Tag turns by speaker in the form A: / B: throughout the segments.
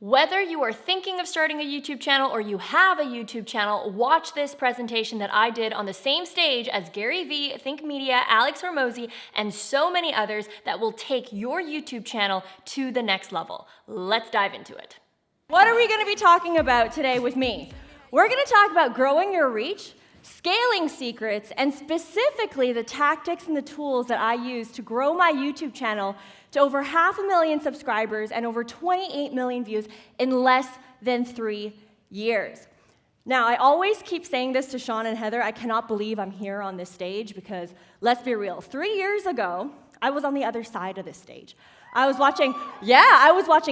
A: Whether you are thinking of starting a YouTube channel or you have a YouTube channel, watch this presentation that I did on the same stage as Gary Vee, Think Media, Alex Hormozi, and so many others that will take your YouTube channel to the next level. Let's dive into it. What are we going to be talking about today with me? We're going to talk about growing your reach, scaling secrets, and specifically the tactics and the tools that I use to grow my YouTube channel to over 500,000 subscribers and over 28 million views in less than 3 years. Now, I always keep saying this to Sean and Heather, I cannot believe I'm here on this stage because, let's be real, 3 years ago, I was on the other side of this stage. I was watching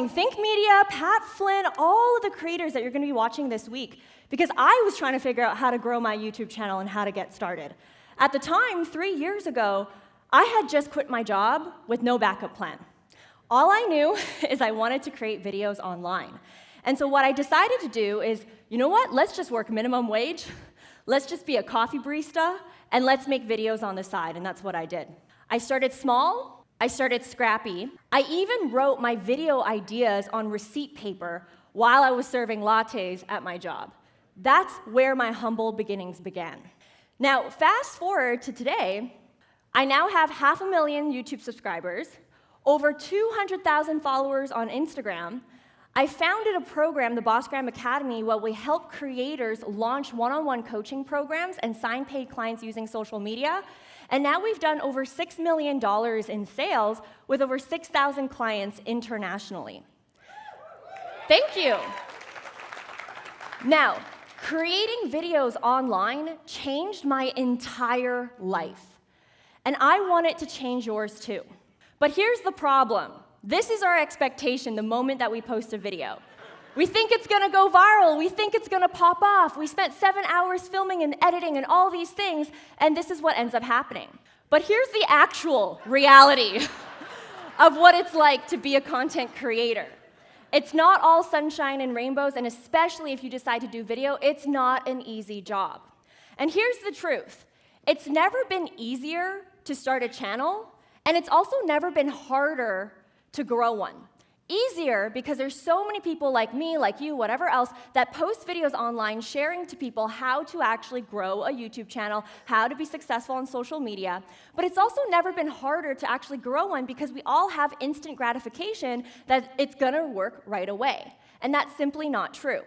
A: Think Media, Pat Flynn, all of the creators that you're going to be watching this week because I was trying to figure out how to grow my YouTube channel and how to get started. At the time, 3 years ago, I had just quit my job with no backup plan. All I knew is I wanted to create videos online. And so what I decided to do is, you know what, let's just work minimum wage, let's just be a coffee barista, and let's make videos on the side, and that's what I did. I started small, I started scrappy. I even wrote my video ideas on receipt paper while I was serving lattes at my job. That's where my humble beginnings began. Now, fast forward to today, I now have 500,000 YouTube subscribers, over 200,000 followers on Instagram. I founded a program, the BossGram Academy, where we help creators launch one-on-one coaching programs and sign paid clients using social media. And now we've done over $6 million in sales with over 6,000 clients internationally. Thank you. Now, creating videos online changed my entire life. And I want it to change yours too. But here's the problem. This is our expectation the moment that we post a video. We think it's gonna go viral, we think it's gonna pop off, we spent 7 hours filming and editing and all these things, and this is what ends up happening. But here's the actual reality of what it's like to be a content creator. It's not all sunshine and rainbows, and especially if you decide to do video, it's not an easy job. And here's the truth. It's never been easier to start a channel, and it's also never been harder to grow one. Easier because there's so many people like me, like you, whatever else, that post videos online sharing to people how to actually grow a YouTube channel, how to be successful on social media. But it's also never been harder to actually grow one because we all have instant gratification that it's gonna work right away. And that's simply not true.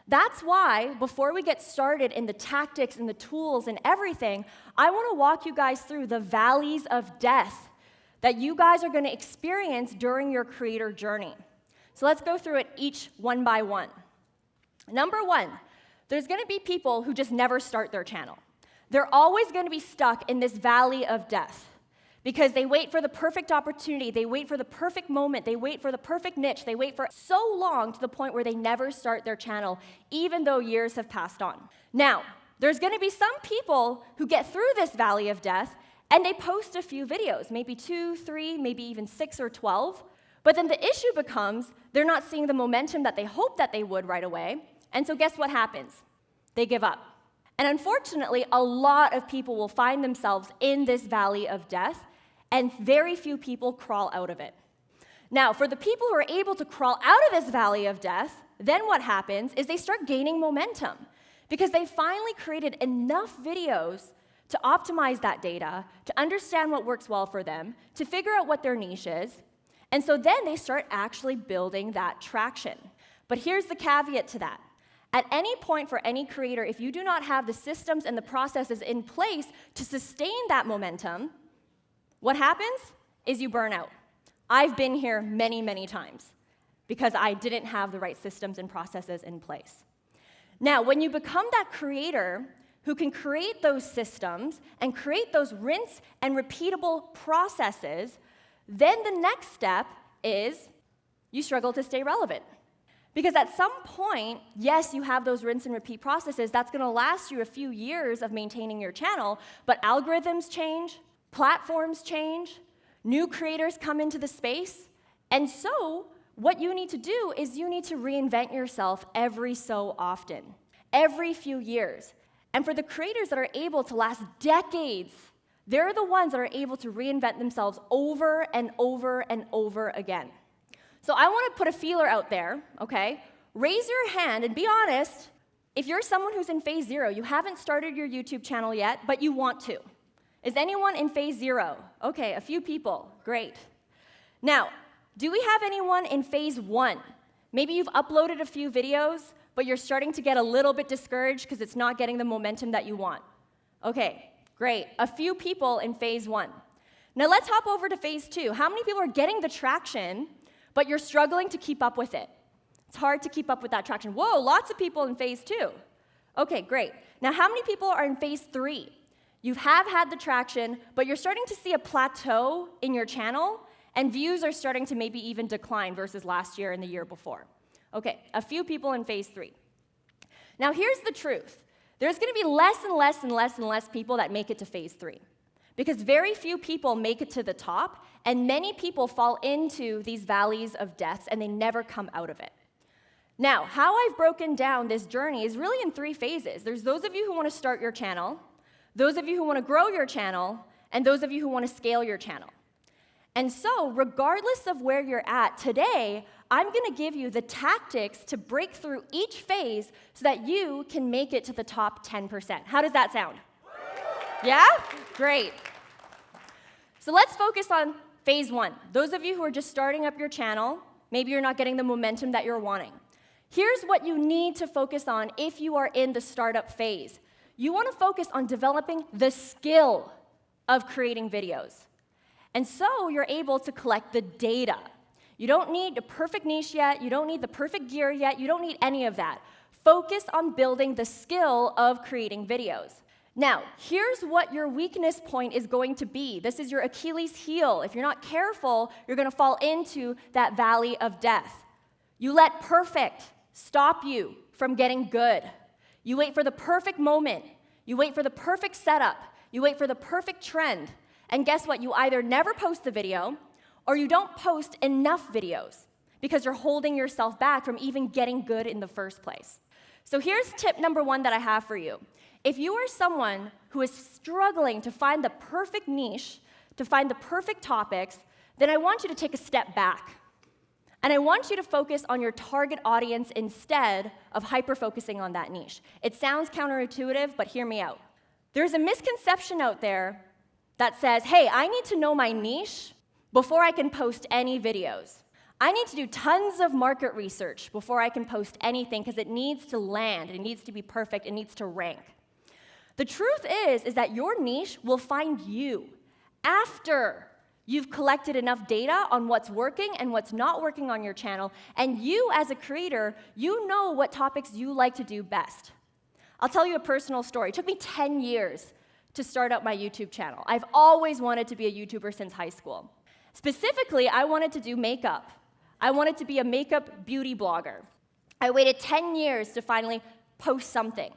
A: That's why, before we get started in the tactics and the tools and everything, I wanna walk you guys through the valleys of death that you guys are gonna experience during your creator journey. So let's go through it each one by one. Number one, there's gonna be people who just never start their channel. They're always gonna be stuck in this valley of death because they wait for the perfect opportunity, they wait for the perfect moment, they wait for the perfect niche, they wait for so long to the point where they never start their channel, even though years have passed on. Now, there's gonna be some people who get through this valley of death and they post a few videos, maybe 2, 3, maybe even 6 or 12. But then the issue becomes they're not seeing the momentum that they hoped that they would right away. And so guess what happens? They give up. And unfortunately, a lot of people will find themselves in this valley of death, and very few people crawl out of it. Now, for the people who are able to crawl out of this valley of death, then what happens is they start gaining momentum because they finally created enough videos to optimize that data, to understand what works well for them, to figure out what their niche is, and so then they start actually building that traction. But here's the caveat to that. At any point for any creator, if you do not have the systems and the processes in place to sustain that momentum, what happens is you burn out. I've been here many, many times because I didn't have the right systems and processes in place. Now, when you become that creator who can create those systems and create those rinse and repeatable processes, then the next step is you struggle to stay relevant. Because at some point, yes, you have those rinse and repeat processes, that's gonna last you a few years of maintaining your channel, but algorithms change, platforms change, new creators come into the space, and so what you need to do is you need to reinvent yourself every so often, every few years. And for the creators that are able to last decades, they're the ones that are able to reinvent themselves over and over and over again. So I want to put a feeler out there, okay? Raise your hand and be honest. If you're someone who's in phase 0, you haven't started your YouTube channel yet, but you want to. Is anyone in phase 0? Okay, a few people. Great. Now, do we have anyone in phase 1? Maybe you've uploaded a few videos, but you're starting to get a little bit discouraged because it's not getting the momentum that you want. Okay, great. A few people in phase 1. Now let's hop over to phase 2. How many people are getting the traction, but you're struggling to keep up with it? It's hard to keep up with that traction. Whoa, lots of people in phase 2. Okay, great. Now how many people are in phase 3? You have had the traction, but you're starting to see a plateau in your channel, and views are starting to maybe even decline versus last year and the year before. Okay, a few people in phase 3. Now here's the truth. There's going to be less and less and less and less people that make it to phase 3. Because very few people make it to the top, and many people fall into these valleys of deaths, and they never come out of it. Now, how I've broken down this journey is really in 3 phases. There's those of you who want to start your channel, those of you who want to grow your channel, and those of you who want to scale your channel. And so, regardless of where you're at today, I'm going to give you the tactics to break through each phase so that you can make it to the top 10%. How does that sound? Yeah? Great. So let's focus on phase 1. Those of you who are just starting up your channel, maybe you're not getting the momentum that you're wanting. Here's what you need to focus on if you are in the startup phase. You want to focus on developing the skill of creating videos. And so you're able to collect the data. You don't need a perfect niche yet. You don't need the perfect gear yet. You don't need any of that. Focus on building the skill of creating videos. Now, here's what your weakness point is going to be. This is your Achilles heel. If you're not careful, you're going to fall into that valley of death. You let perfect stop you from getting good. You wait for the perfect moment. You wait for the perfect setup. You wait for the perfect trend. And guess what? You either never post the video or you don't post enough videos because you're holding yourself back from even getting good in the first place. So here's tip number 1 that I have for you. If you are someone who is struggling to find the perfect niche, to find the perfect topics, then I want you to take a step back. And I want you to focus on your target audience instead of hyper-focusing on that niche. It sounds counterintuitive, but hear me out. There's a misconception out there that says, hey, I need to know my niche before I can post any videos. I need to do tons of market research before I can post anything because it needs to land, it needs to be perfect, it needs to rank. The truth is that your niche will find you after you've collected enough data on what's working and what's not working on your channel, and you as a creator, you know what topics you like to do best. I'll tell you a personal story. It took me 10 years to start up my YouTube channel. I've always wanted to be a YouTuber since high school. Specifically, I wanted to do makeup. I wanted to be a makeup beauty blogger. I waited 10 years to finally post something.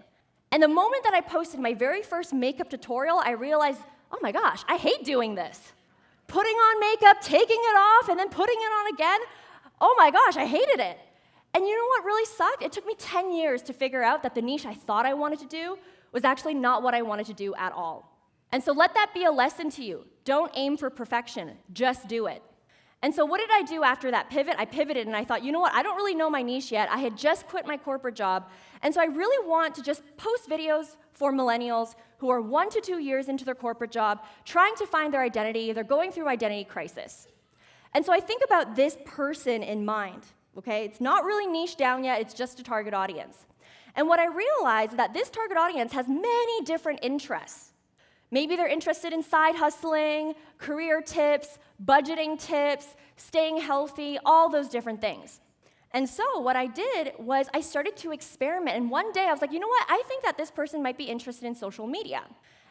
A: And the moment that I posted my very first makeup tutorial, I realized, oh my gosh, I hate doing this. Putting on makeup, taking it off, and then putting it on again. Oh my gosh, I hated it. And you know what really sucked? It took me 10 years to figure out that the niche I thought I wanted to do was actually not what I wanted to do at all. And so let that be a lesson to you. Don't aim for perfection, just do it. And so what did I do after that pivot? I pivoted and I thought, you know what, I don't really know my niche yet. I had just quit my corporate job. And so I really want to just post videos for millennials who are 1 to 2 years into their corporate job, trying to find their identity. They're going through identity crisis. And so I think about this person in mind, okay? It's not really niche down yet, it's just a target audience. And what I realized is that this target audience has many different interests. Maybe they're interested in side hustling, career tips, budgeting tips, staying healthy, all those different things. And so what I did was I started to experiment. And one day I was like, you know what? I think that this person might be interested in social media.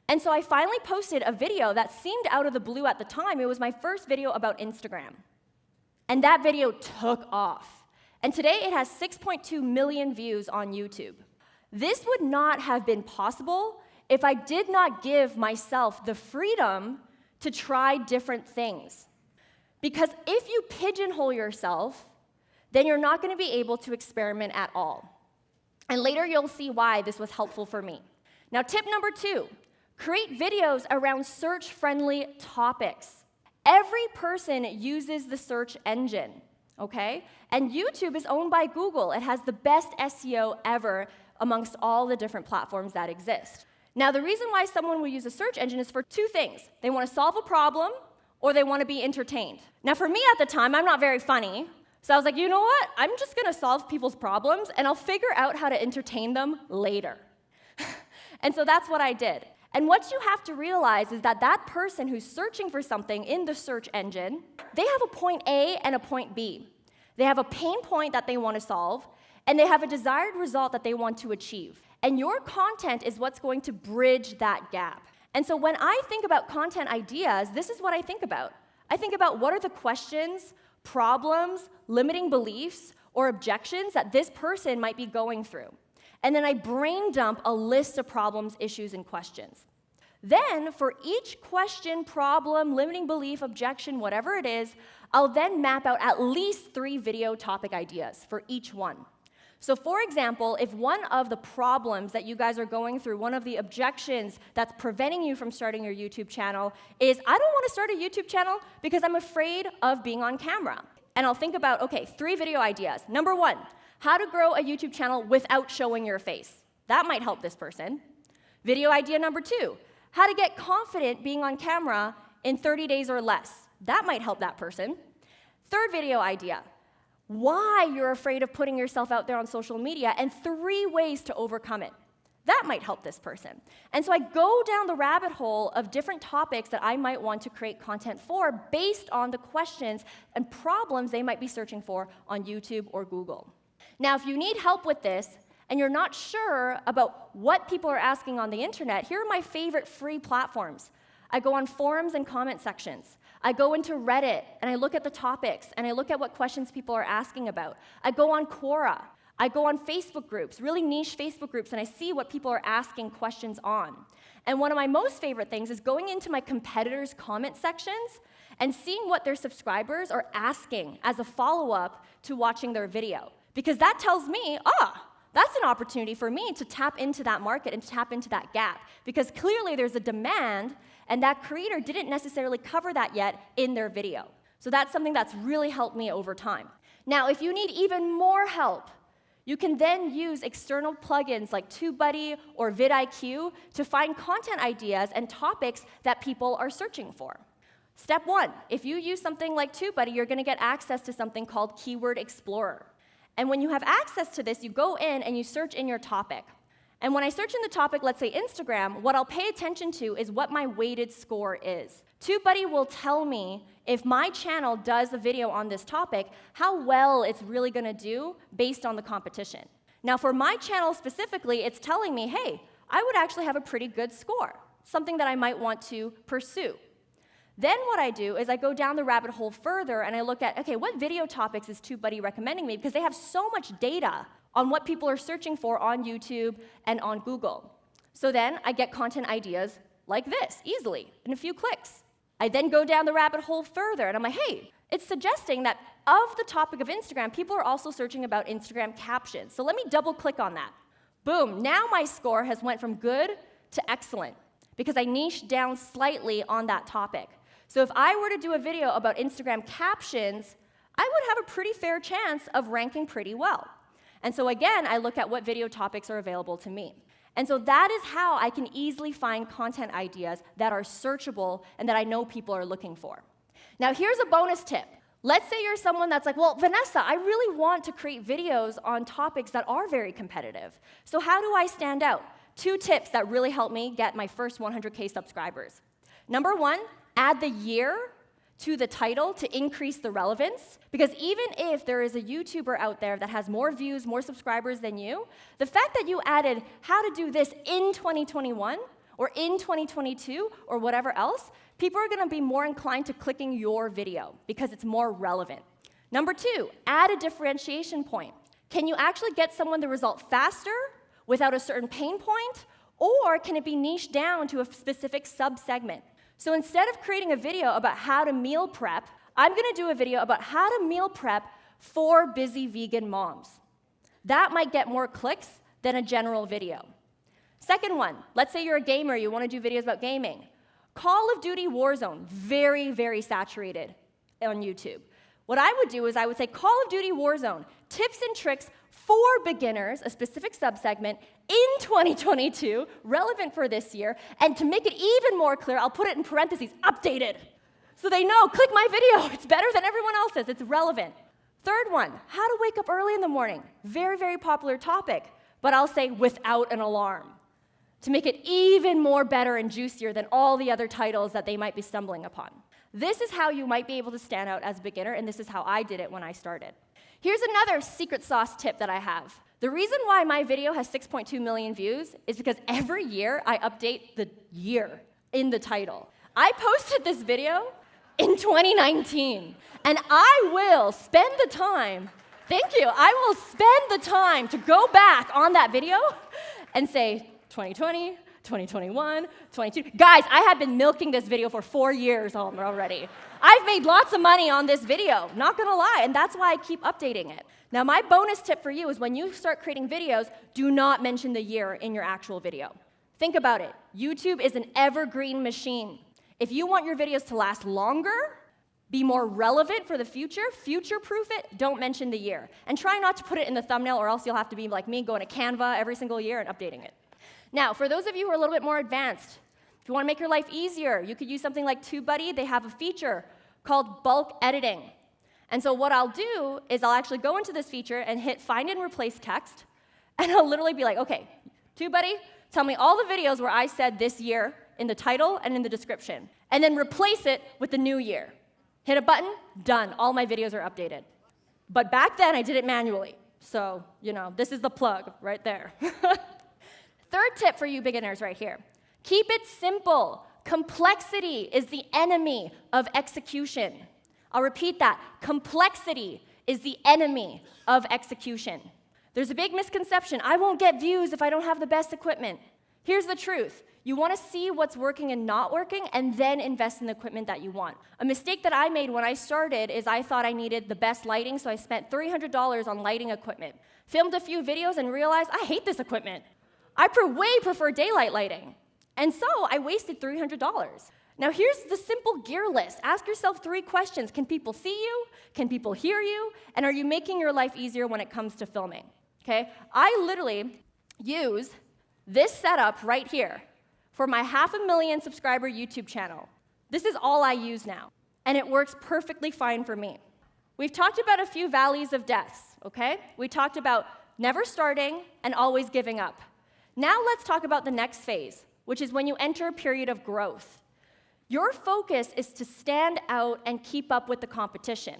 A: And so I finally posted a video that seemed out of the blue at the time. It was my first video about Instagram. And that video took off. And today it has 6.2 million views on YouTube. This would not have been possible if I did not give myself the freedom to try different things. Because if you pigeonhole yourself, then you're not going to be able to experiment at all. And later you'll see why this was helpful for me. Now, tip number 2, create videos around search-friendly topics. Every person uses the search engine. okay? And YouTube is owned by Google. It has the best SEO ever amongst all the different platforms that exist. Now, the reason why someone will use a search engine is for two things. They want to solve a problem, or they want to be entertained. Now, for me at the time, I'm not very funny, so I was like, you know what? I'm just going to solve people's problems, and I'll figure out how to entertain them later. And so that's what I did. And what you have to realize is that that person who's searching for something in the search engine, they have a point A and a point B. They have a pain point that they want to solve, and they have a desired result that they want to achieve. And your content is what's going to bridge that gap. And so when I think about content ideas, this is what I think about. I think about what are the questions, problems, limiting beliefs, or objections that this person might be going through. And then I brain dump a list of problems, issues, and questions. Then, for each question, problem, limiting belief, objection, whatever it is, I'll then map out at least 3 video topic ideas for each one. So for example, if one of the problems that you guys are going through, one of the objections that's preventing you from starting your YouTube channel is, I don't want to start a YouTube channel because I'm afraid of being on camera. And I'll think about, okay, 3 video ideas. Number 1, how to grow a YouTube channel without showing your face. That might help this person. Video idea number 2, how to get confident being on camera in 30 days or less. That might help that person. Third video idea, why you're afraid of putting yourself out there on social media and 3 ways to overcome it. That might help this person. And so I go down the rabbit hole of different topics that I might want to create content for based on the questions and problems they might be searching for on YouTube or Google. Now, if you need help with this and you're not sure about what people are asking on the internet, here are my favorite free platforms. I go on forums and comment sections. I go into Reddit, and I look at the topics, and I look at what questions people are asking about. I go on Quora. I go on Facebook groups, really niche Facebook groups, and I see what people are asking questions on. And one of my most favorite things is going into my competitors' comment sections and seeing what their subscribers are asking as a follow-up to watching their video. Because that tells me, that's an opportunity for me to tap into that market and tap into that gap. Because clearly there's a demand, and that creator didn't necessarily cover that yet in their video. So that's something that's really helped me over time. Now, if you need even more help, you can then use external plugins like TubeBuddy or vidIQ to find content ideas and topics that people are searching for. Step 1, if you use something like TubeBuddy, you're going to get access to something called Keyword Explorer. And when you have access to this, you go in and you search in your topic. And when I search in the topic, let's say Instagram, what I'll pay attention to is what my weighted score is. TubeBuddy will tell me if my channel does a video on this topic, how well it's really going to do based on the competition. Now, for my channel specifically, it's telling me, hey, I would actually have a pretty good score, something that I might want to pursue. Then what I do is I go down the rabbit hole further and I look at, okay, what video topics is TubeBuddy recommending me? Because they have so much data on what people are searching for on YouTube and on Google. So then I get content ideas like this, easily, in a few clicks. I then go down the rabbit hole further and I'm like, hey, it's suggesting that of the topic of Instagram, people are also searching about Instagram captions. So let me double click on that. Boom, now my score has went from good to excellent because I niched down slightly on that topic. So if I were to do a video about Instagram captions, I would have a pretty fair chance of ranking pretty well. And so again, I look at what video topics are available to me. And so that is how I can easily find content ideas that are searchable and that I know people are looking for. Now here's a bonus tip. Let's say you're someone that's like, well, Vanessa, I really want to create videos on topics that are very competitive. So how do I stand out? 2 tips that really helped me get my first 100K subscribers. Number 1, add the year to the title to increase the relevance. Because even if there is a YouTuber out there that has more views, more subscribers than you, the fact that you added how to do this in 2021 or in 2022 or whatever else, people are going to be more inclined to clicking your video because it's more relevant. Number 2, add a differentiation point. Can you actually get someone the result faster without a certain pain point, or can it be niched down to a specific sub-segment? So instead of creating a video about how to meal prep, I'm going to do a video about how to meal prep for busy vegan moms. That might get more clicks than a general video. Second one, let's say you're a gamer, you want to do videos about gaming. Call of Duty Warzone, very, very saturated on YouTube. What I would do is I would say Call of Duty Warzone, tips and tricks for beginners, a specific subsegment, in 2022, relevant for this year, and to make it even more clear, I'll put it in parentheses, updated. So they know, click my video, it's better than everyone else's, it's relevant. Third one, how to wake up early in the morning. Very, very popular topic, but I'll say without an alarm, to make it even more better and juicier than all the other titles that they might be stumbling upon. This is how you might be able to stand out as a beginner, and this is how I did it when I started. Here's another secret sauce tip that I have. The reason why my video has 6.2 million views is because every year I update the year in the title. I posted this video in 2019, and I will spend the time, thank you, I will spend the time to go back on that video and say 2020, 2021, 22. Guys, I have been milking this video for 4 years already. I've made lots of money on this video, not gonna lie, and that's why I keep updating it. Now, my bonus tip for you is when you start creating videos, do not mention the year in your actual video. Think about it. YouTube is an evergreen machine. If you want your videos to last longer, be more relevant for the future-proof it, don't mention the year. And try not to put it in the thumbnail, or else you'll have to be like me, going to Canva every single year and updating it. Now, for those of you who are a little bit more advanced, if you want to make your life easier, you could use something like TubeBuddy. They have a feature called bulk editing. And so what I'll do is I'll actually go into this feature and hit find and replace text, and I'll literally be like, okay, TubeBuddy, tell me all the videos where I said this year in the title and in the description, and then replace it with the new year. Hit a button, done. All my videos are updated. But back then, I did it manually. So, this is the plug right there. Third tip for you beginners right here. Keep it simple. Complexity is the enemy of execution. I'll repeat that. Complexity is the enemy of execution. There's a big misconception. I won't get views if I don't have the best equipment. Here's the truth. You want to see what's working and not working, and then invest in the equipment that you want. A mistake that I made when I started is I thought I needed the best lighting, so I spent $300 on lighting equipment. Filmed a few videos and realized I hate this equipment. I way prefer daylight lighting. And so I wasted $300. Now here's the simple gear list. Ask yourself 3 questions. Can people see you? Can people hear you? And are you making your life easier when it comes to filming? Okay? I literally use this setup right here for my 500,000 subscriber YouTube channel. This is all I use now, and it works perfectly fine for me. We've talked about a few valleys of deaths, okay? We talked about never starting and always giving up. Now let's talk about the next phase, which is when you enter a period of growth. Your focus is to stand out and keep up with the competition.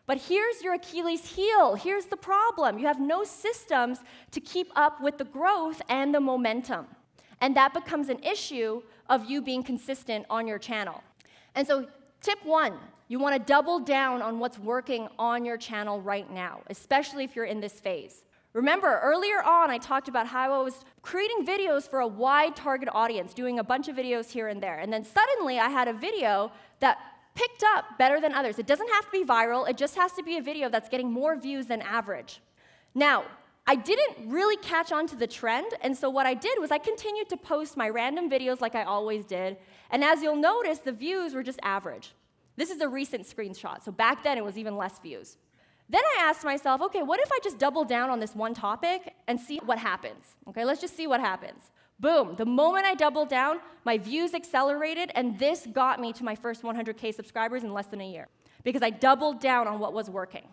A: But here's your Achilles heel. Here's the problem. You have no systems to keep up with the growth and the momentum. And that becomes an issue of you being consistent on your channel. And so tip 1, you want to double down on what's working on your channel right now, especially if you're in this phase. Remember, earlier on, I talked about how I was creating videos for a wide target audience, doing a bunch of videos here and there. And then suddenly, I had a video that picked up better than others. It doesn't have to be viral. It just has to be a video that's getting more views than average. Now, I didn't really catch on to the trend, and so what I did was I continued to post my random videos like I always did. And as you'll notice, the views were just average. This is a recent screenshot, so back then, it was even less views. Then I asked myself, okay, what if I just double down on this one topic and see what happens? Okay, let's just see what happens. Boom, the moment I doubled down, my views accelerated, and this got me to my first 100K subscribers in less than a year, because I doubled down on what was working.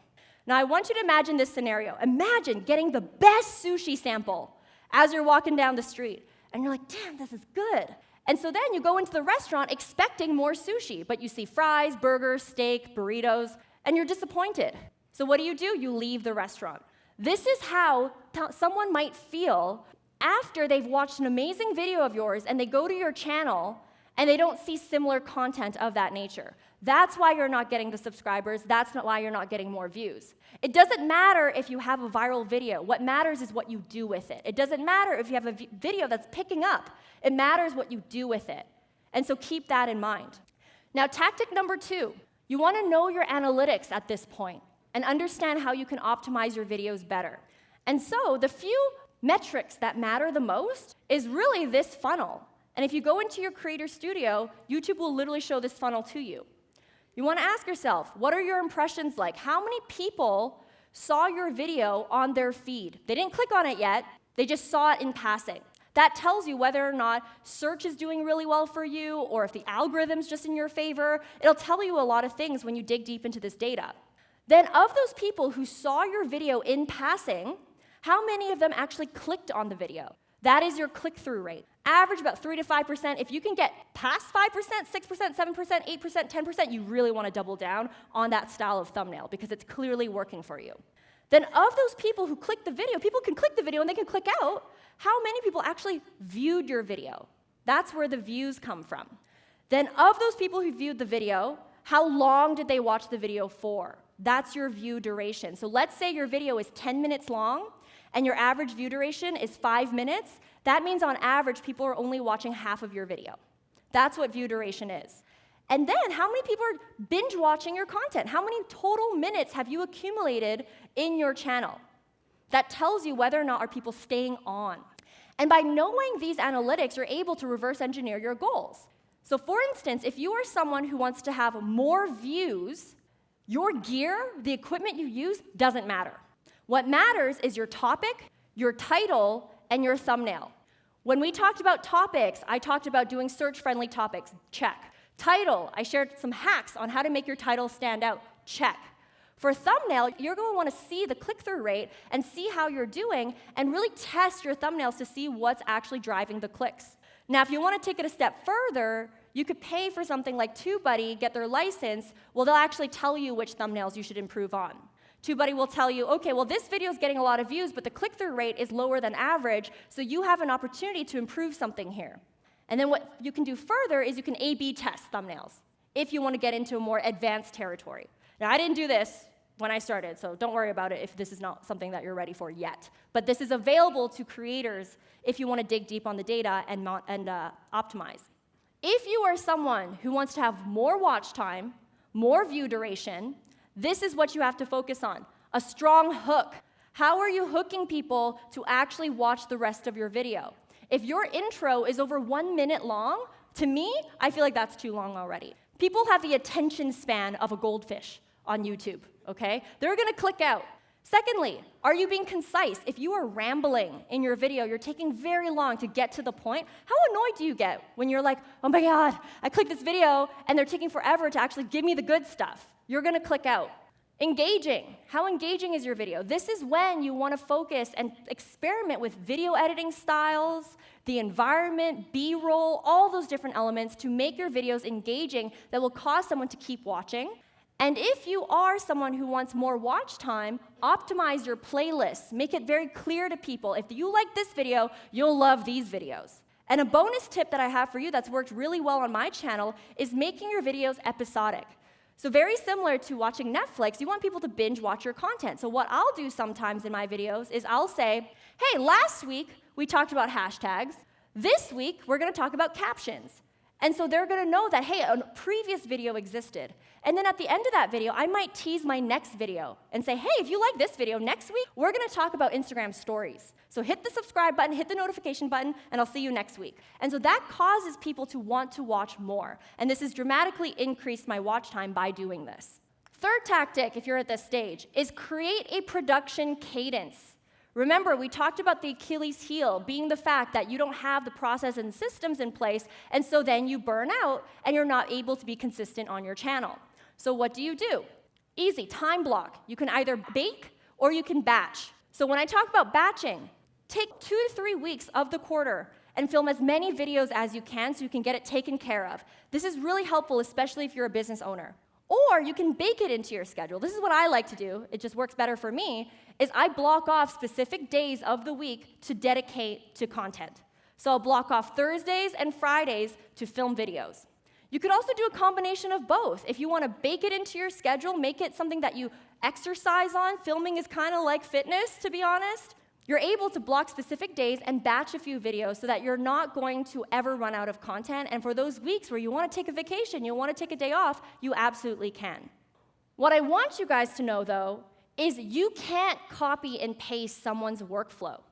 A: Now, I want you to imagine this scenario. Imagine getting the best sushi sample as you're walking down the street, and you're like, damn, this is good. And so then you go into the restaurant expecting more sushi, but you see fries, burgers, steak, burritos, and you're disappointed. So what do? You leave the restaurant. This is how someone might feel after they've watched an amazing video of yours and they go to your channel and they don't see similar content of that nature. That's why you're not getting the subscribers. That's not why you're not getting more views. It doesn't matter if you have a viral video. What matters is what you do with it. It doesn't matter if you have a video that's picking up. It matters what you do with it. And so keep that in mind. Now, tactic number 2, you want to know your analytics at this point and understand how you can optimize your videos better. And so the few metrics that matter the most is really this funnel. And if you go into your Creator Studio, YouTube will literally show this funnel to you. You want to ask yourself, what are your impressions like? How many people saw your video on their feed? They didn't click on it yet, they just saw it in passing. That tells you whether or not search is doing really well for you, or if the algorithm's just in your favor. It'll tell you a lot of things when you dig deep into this data. Then of those people who saw your video in passing, how many of them actually clicked on the video? That is your click-through rate. Average about 3 to 5%. If you can get past 5%, 6%, 7%, 8%, 10%, you really want to double down on that style of thumbnail because it's clearly working for you. Then of those people who clicked the video, people can click the video and they can click out, how many people actually viewed your video? That's where the views come from. Then of those people who viewed the video, how long did they watch the video for? That's your view duration. So let's say your video is 10 minutes long and your average view duration is 5 minutes. That means on average, people are only watching half of your video. That's what view duration is. And then, how many people are binge watching your content? How many total minutes have you accumulated in your channel? That tells you whether or not are people staying on. And by knowing these analytics, you're able to reverse engineer your goals. So for instance, if you are someone who wants to have more views, your gear, the equipment you use, doesn't matter. What matters is your topic, your title, and your thumbnail. When we talked about topics, I talked about doing search-friendly topics, check. Title, I shared some hacks on how to make your title stand out, check. For thumbnail, you're going to want to see the click-through rate and see how you're doing and really test your thumbnails to see what's actually driving the clicks. Now, if you want to take it a step further, you could pay for something like TubeBuddy, get their license. Well, they'll actually tell you which thumbnails you should improve on. TubeBuddy will tell you, okay, well, this video is getting a lot of views, but the click-through rate is lower than average, so you have an opportunity to improve something here. And then what you can do further is you can A/B test thumbnails if you want to get into a more advanced territory. Now, I didn't do this when I started, so don't worry about it if this is not something that you're ready for yet. But this is available to creators if you want to dig deep on the data and optimize. If you are someone who wants to have more watch time, more view duration, this is what you have to focus on, a strong hook. How are you hooking people to actually watch the rest of your video? If your intro is over 1 minute long, to me, I feel like that's too long already. People have the attention span of a goldfish on YouTube, okay? They're gonna click out. Secondly, are you being concise? If you are rambling in your video, you're taking very long to get to the point, how annoyed do you get when you're like, oh my God, I clicked this video and they're taking forever to actually give me the good stuff? You're gonna click out. Engaging. How engaging is your video? This is when you want to focus and experiment with video editing styles, the environment, B-roll, all those different elements to make your videos engaging that will cause someone to keep watching. And if you are someone who wants more watch time, optimize your playlists. Make it very clear to people, if you like this video, you'll love these videos. And a bonus tip that I have for you that's worked really well on my channel is making your videos episodic. So very similar to watching Netflix, you want people to binge watch your content. So what I'll do sometimes in my videos is I'll say, hey, last week we talked about hashtags. This week we're going to talk about captions. And so they're going to know that, hey, a previous video existed. And then at the end of that video, I might tease my next video and say, hey, if you like this video, next week we're going to talk about Instagram stories. So hit the subscribe button, hit the notification button, and I'll see you next week. And so that causes people to want to watch more. And this has dramatically increased my watch time by doing this. Third tactic, if you're at this stage, is create a production cadence. Remember, we talked about the Achilles heel being the fact that you don't have the process and systems in place, and so then you burn out and you're not able to be consistent on your channel. So what do? Easy, time block. You can either bake or you can batch. So when I talk about batching, take 2 to 3 weeks of the quarter and film as many videos as you can so you can get it taken care of. This is really helpful, especially if you're a business owner. Or you can bake it into your schedule. This is what I like to do. It just works better for me, is I block off specific days of the week to dedicate to content. So I'll block off Thursdays and Fridays to film videos. You could also do a combination of both. If you want to bake it into your schedule, make it something that you exercise on. Filming is kind of like fitness, to be honest. You're able to block specific days and batch a few videos so that you're not going to ever run out of content. And for those weeks where you want to take a vacation, you want to take a day off, you absolutely can. What I want you guys to know, though, is you can't copy and paste someone's workflow.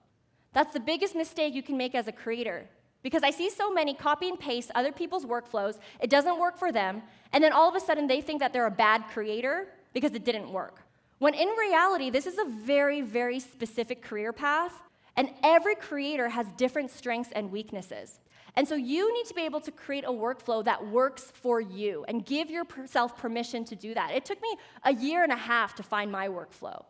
A: That's the biggest mistake you can make as a creator, Because I see so many copy and paste other people's workflows, it doesn't work for them, and then all of a sudden they think that they're a bad creator because it didn't work. When in reality, this is a very, very specific career path, and every creator has different strengths and weaknesses. And so you need to be able to create a workflow that works for you and give yourself permission to do that. It took me a year and a half to find my workflow,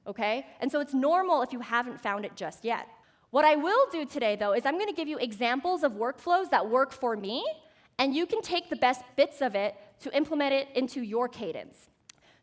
A: okay? And so it's normal if you haven't found it just yet. What I will do today, though, is I'm going to give you examples of workflows that work for me, and you can take the best bits of it to implement it into your cadence.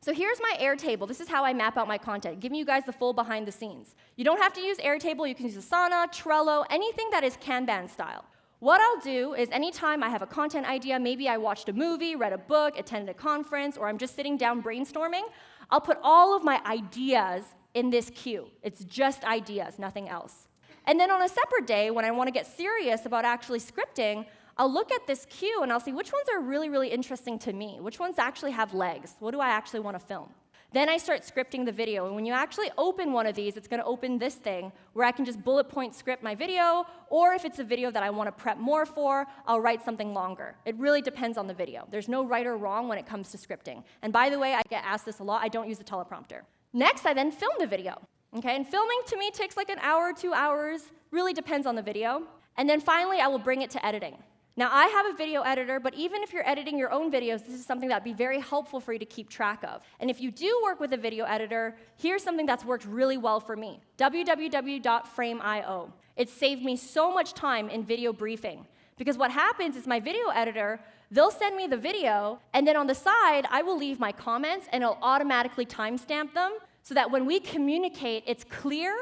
A: So here's my Airtable. This is how I map out my content, giving you guys the full behind the scenes. You don't have to use Airtable. You can use Asana, Trello, anything that is Kanban style. What I'll do is anytime I have a content idea, maybe I watched a movie, read a book, attended a conference, or I'm just sitting down brainstorming, I'll put all of my ideas in this queue. It's just ideas, nothing else. And then on a separate day, when I want to get serious about actually scripting, I'll look at this queue and I'll see which ones are really, really interesting to me. Which ones actually have legs? What do I actually want to film? Then I start scripting the video. And when you actually open one of these, it's going to open this thing where I can just bullet point script my video, or if it's a video that I want to prep more for, I'll write something longer. It really depends on the video. There's no right or wrong when it comes to scripting. And by the way, I get asked this a lot. I don't use a teleprompter. Next, I then film the video. Okay, and filming to me takes like an hour, 2 hours, really depends on the video. And then finally, I will bring it to editing. Now, I have a video editor, but even if you're editing your own videos, this is something that would be very helpful for you to keep track of. And if you do work with a video editor, here's something that's worked really well for me, www.frame.io. It saved me so much time in video briefing. Because what happens is my video editor, they'll send me the video, and then on the side, I will leave my comments, and it'll automatically timestamp them, so that when we communicate, it's clear,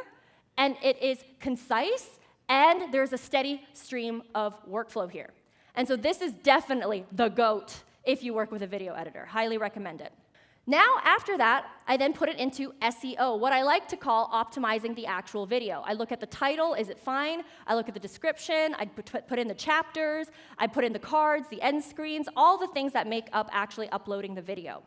A: and it is concise, and there's a steady stream of workflow here. And so this is definitely the GOAT if you work with a video editor. Highly recommend it. Now, after that, I then put it into SEO, what I like to call optimizing the actual video. I look at the title, is it fine? I look at the description, I put in the chapters, I put in the cards, the end screens, all the things that make up actually uploading the video.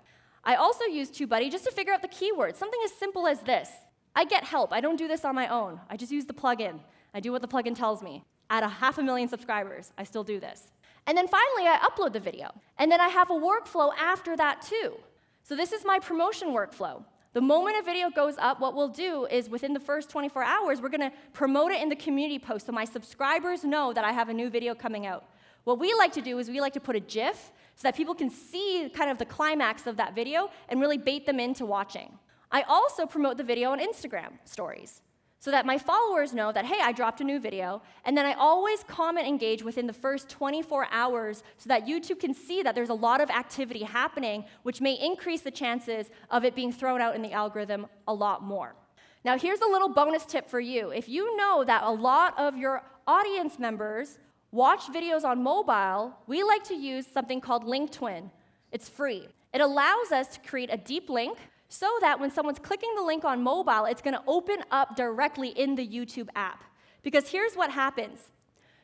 A: I also use TubeBuddy just to figure out the keywords, something as simple as this. I get help. I don't do this on my own. I just use the plugin. I do what the plugin tells me. At 500,000 subscribers, I still do this. And then finally, I upload the video. And then I have a workflow after that too. So this is my promotion workflow. The moment a video goes up, what we'll do is within the first 24 hours, we're going to promote it in the community post so my subscribers know that I have a new video coming out. What we like to do is we like to put a GIF so that people can see kind of the climax of that video and really bait them into watching. I also promote the video on Instagram stories so that my followers know that, hey, I dropped a new video, and then I always comment engage within the first 24 hours so that YouTube can see that there's a lot of activity happening, which may increase the chances of it being thrown out in the algorithm a lot more. Now, here's a little bonus tip for you. If you know that a lot of your audience members watch videos on mobile, we like to use something called Link Twin. It's free. It allows us to create a deep link so that when someone's clicking the link on mobile, it's going to open up directly in the YouTube app. Because here's what happens.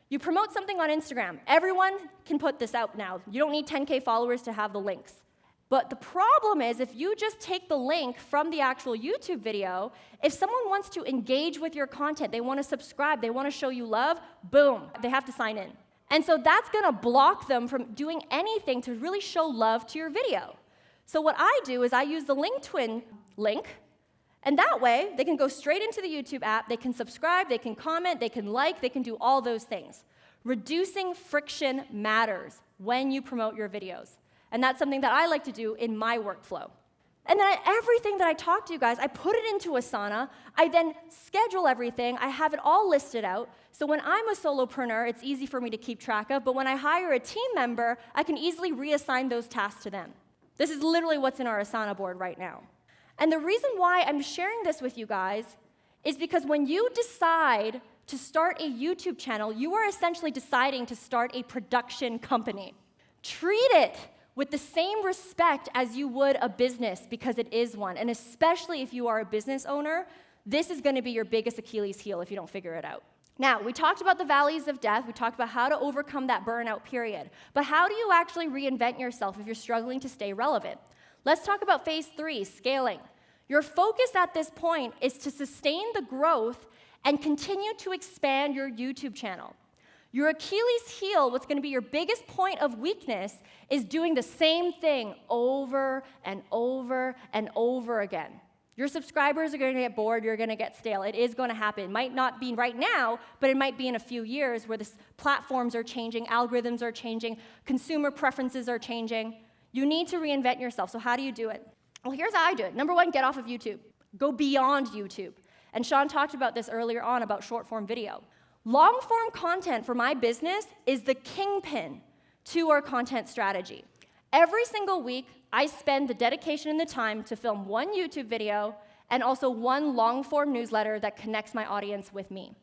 A: You promote something on Instagram. Everyone can put this out now. You don't need 10K followers to have the links. But the problem is, if you just take the link from the actual YouTube video, if someone wants to engage with your content, they want to subscribe, they want to show you love, boom, they have to sign in. And so that's going to block them from doing anything to really show love to your video. So what I do is I use the Link Twin link, and that way they can go straight into the YouTube app, they can subscribe, they can comment, they can like, they can do all those things. Reducing friction matters when you promote your videos. And that's something that I like to do in my workflow. And then everything that I talk to you guys, I put it into Asana. I then schedule everything. I have it all listed out. So when I'm a solopreneur, it's easy for me to keep track of. But when I hire a team member, I can easily reassign those tasks to them. This is literally what's in our Asana board right now. And the reason why I'm sharing this with you guys is because when you decide to start a YouTube channel, you are essentially deciding to start a production company. Treat it with the same respect as you would a business, because it is one. And especially if you are a business owner, this is going to be your biggest Achilles heel if you don't figure it out. Now, we talked about the valleys of death. We talked about how to overcome that burnout period. But how do you actually reinvent yourself if you're struggling to stay relevant? Let's talk about phase 3, scaling. Your focus at this point is to sustain the growth and continue to expand your YouTube channel. Your Achilles heel, what's going to be your biggest point of weakness, is doing the same thing over and over and over again. Your subscribers are going to get bored, you're going to get stale. It is going to happen. It might not be right now, but it might be in a few years where the platforms are changing, algorithms are changing, consumer preferences are changing. You need to reinvent yourself. So how do you do it? Well, here's how I do it. Number one, get off of YouTube. Go beyond YouTube. And Sean talked about this earlier on about short-form video. Long-form content for my business is the kingpin to our content strategy. Every single week, I spend the dedication and the time to film one YouTube video and also one long-form newsletter that connects my audience with me.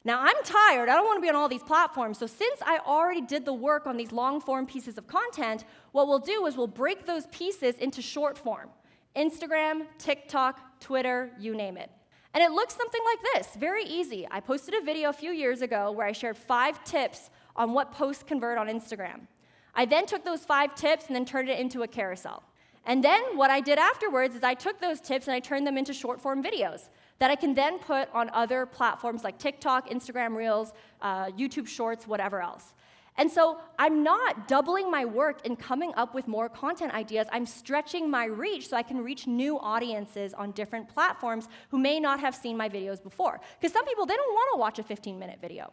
A: Now, I'm tired. I don't want to be on all these platforms. So since I already did the work on these long-form pieces of content, what we'll do is we'll break those pieces into short form. Instagram, TikTok, Twitter, you name it. And it looks something like this, very easy. I posted a video a few years ago where I shared 5 tips on what posts convert on Instagram. I then took those 5 tips and then turned it into a carousel. And then what I did afterwards is I took those tips and I turned them into short-form videos that I can then put on other platforms like TikTok, Instagram Reels, YouTube Shorts, whatever else. And so I'm not doubling my work in coming up with more content ideas. I'm stretching my reach so I can reach new audiences on different platforms who may not have seen my videos before. Because some people, they don't want to watch a 15-minute video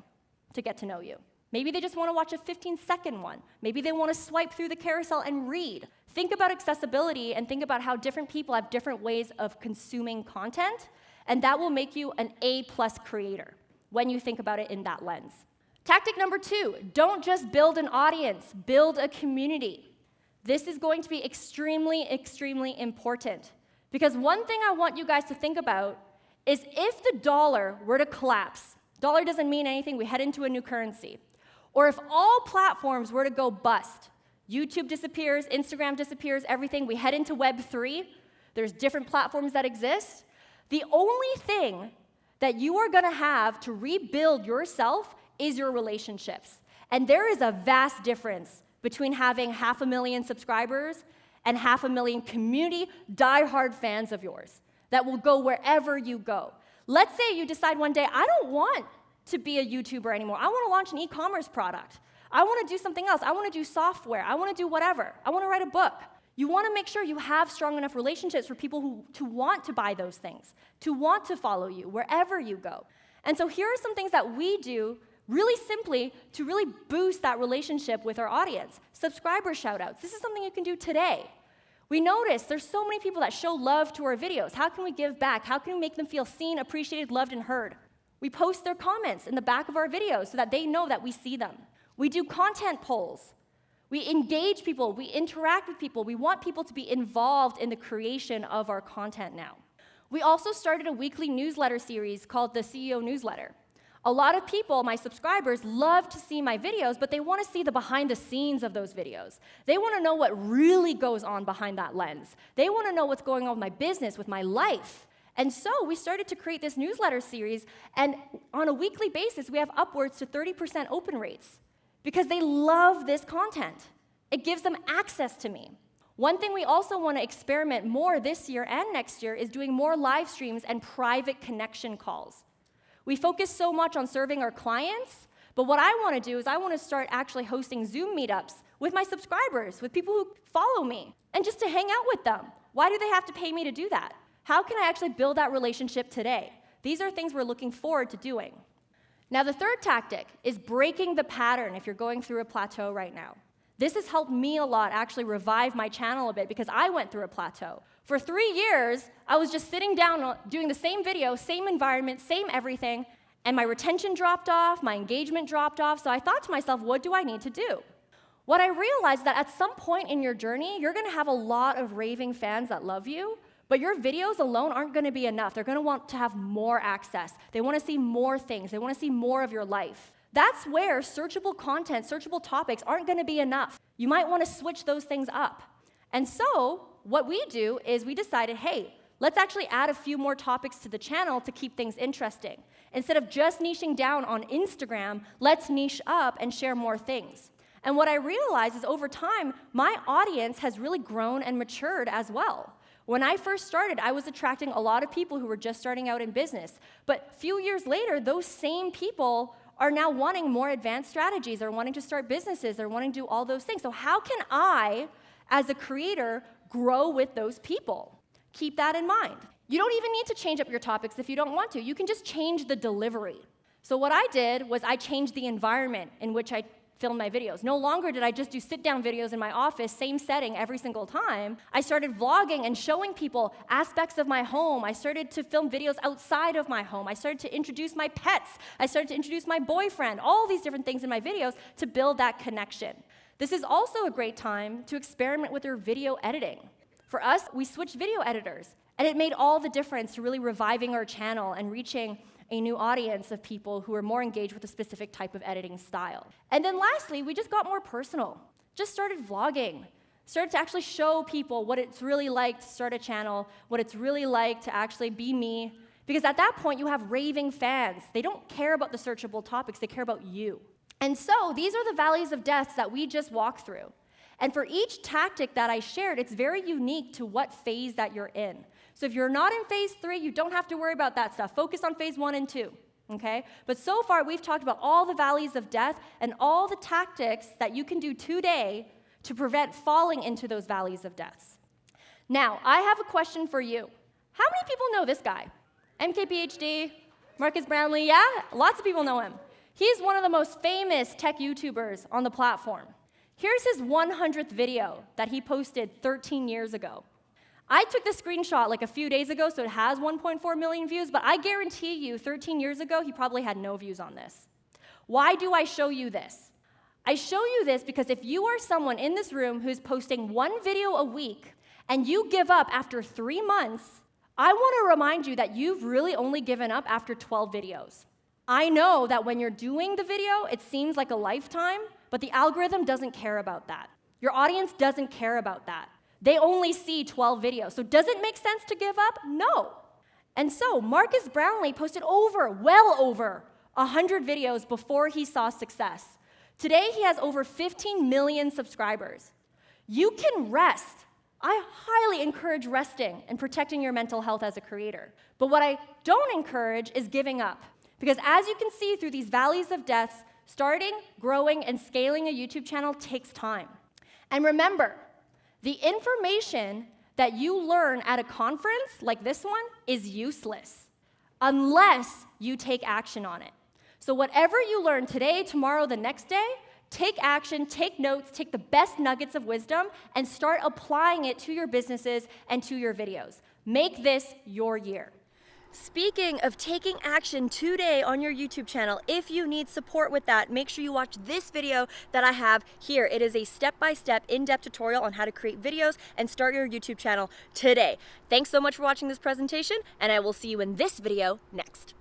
A: to get to know you. Maybe they just want to watch a 15-second one. Maybe they want to swipe through the carousel and read. Think about accessibility and think about how different people have different ways of consuming content, and that will make you an A+ creator when you think about it in that lens. Tactic number 2, don't just build an audience, build a community. This is going to be extremely, extremely important because one thing I want you guys to think about is if the dollar were to collapse, dollar doesn't mean anything, we head into a new currency, or if all platforms were to go bust, YouTube disappears, Instagram disappears, everything, we head into Web 3, there's different platforms that exist, the only thing that you are gonna have to rebuild yourself is your relationships. And there is a vast difference between having 500,000 subscribers and 500,000 community diehard fans of yours that will go wherever you go. Let's say you decide one day, I don't want to be a YouTuber anymore. I want to launch an e-commerce product. I want to do something else. I want to do software. I want to do whatever. I want to write a book. You want to make sure you have strong enough relationships for people to want to buy those things, to want to follow you wherever you go. And so here are some things that we do really simply to really boost that relationship with our audience. Subscriber shout-outs. This is something you can do today. We notice there's so many people that show love to our videos. How can we give back? How can we make them feel seen, appreciated, loved, and heard? We post their comments in the back of our videos so that they know that we see them. We do content polls. We engage people. We interact with people. We want people to be involved in the creation of our content now. We also started a weekly newsletter series called the CEO Newsletter. A lot of people, my subscribers, love to see my videos, but they want to see the behind the scenes of those videos. They want to know what really goes on behind that lens. They want to know what's going on with my business, with my life. And so we started to create this newsletter series, and on a weekly basis, we have upwards to 30% open rates because they love this content. It gives them access to me. One thing we also want to experiment more this year and next year is doing more live streams and private connection calls. We focus so much on serving our clients, but what I want to do is I want to start actually hosting Zoom meetups with my subscribers, with people who follow me, and just to hang out with them. Why do they have to pay me to do that? How can I actually build that relationship today? These are things we're looking forward to doing. Now, the third tactic is breaking the pattern if you're going through a plateau right now. This has helped me a lot actually revive my channel a bit because I went through a plateau. For 3 years, I was just sitting down doing the same video, same environment, same everything, and my retention dropped off, my engagement dropped off, so I thought to myself, what do I need to do? What I realized that at some point in your journey, you're gonna have a lot of raving fans that love you, but your videos alone aren't gonna be enough. They're gonna want to have more access. They wanna see more things. They wanna see more of your life. That's where searchable content, searchable topics aren't gonna be enough. You might wanna switch those things up. And so, what we do is we decided, hey, let's actually add a few more topics to the channel to keep things interesting. Instead of just niching down on Instagram, let's niche up and share more things. And what I realized is over time, my audience has really grown and matured as well. When I first started, I was attracting a lot of people who were just starting out in business. But a few years later, those same people are now wanting more advanced strategies. They're wanting to start businesses. They're wanting to do all those things. So how can I, as a creator, grow with those people? Keep that in mind. You don't even need to change up your topics if you don't want to. You can just change the delivery. So what I did was I changed the environment in which I film my videos. No longer did I just do sit-down videos in my office, same setting every single time. I started vlogging and showing people aspects of my home. I started to film videos outside of my home. I started to introduce my pets. I started to introduce my boyfriend, all these different things in my videos to build that connection. This is also a great time to experiment with your video editing. For us, we switched video editors, and it made all the difference to really reviving our channel and reaching a new audience of people who are more engaged with a specific type of editing style. And then lastly, we just got more personal. Just started vlogging. Started to actually show people what it's really like to start a channel, what it's really like to actually be me. Because at that point, you have raving fans. They don't care about the searchable topics, they care about you. And so these are the valleys of death that we just walked through. And for each tactic that I shared, it's very unique to what phase that you're in. So if you're not in phase 3, you don't have to worry about that stuff. Focus on phase 1 and 2, okay? But so far, we've talked about all the valleys of death and all the tactics that you can do today to prevent falling into those valleys of death. Now, I have a question for you. How many people know this guy? MKPhD, Marcus Brownlee, yeah? Lots of people know him. He's one of the most famous tech YouTubers on the platform. Here's his 100th video that he posted 13 years ago. I took this screenshot like a few days ago, so it has 1.4 million views, but I guarantee you 13 years ago, he probably had no views on this. Why do I show you this? I show you this because if you are someone in this room who's posting 1 video a week and you give up after 3 months, I want to remind you that you've really only given up after 12 videos. I know that when you're doing the video, it seems like a lifetime, but the algorithm doesn't care about that. Your audience doesn't care about that. They only see 12 videos. So does it make sense to give up? No. And so Marcus Brownlee posted well over 100 videos before he saw success. Today he has over 15 million subscribers. You can rest. I highly encourage resting and protecting your mental health as a creator. But what I don't encourage is giving up. Because as you can see through these valleys of death, starting, growing, and scaling a YouTube channel takes time. And remember, the information that you learn at a conference like this one is useless unless you take action on it. So whatever you learn today, tomorrow, the next day, take action, take notes, take the best nuggets of wisdom, and start applying it to your businesses and to your videos. Make this your year. Speaking of taking action today on your YouTube channel, if you need support with that, make sure you watch this video that I have here. It is a step-by-step, in-depth tutorial on how to create videos and start your YouTube channel today. Thanks so much for watching this presentation, and I will see you in this video next.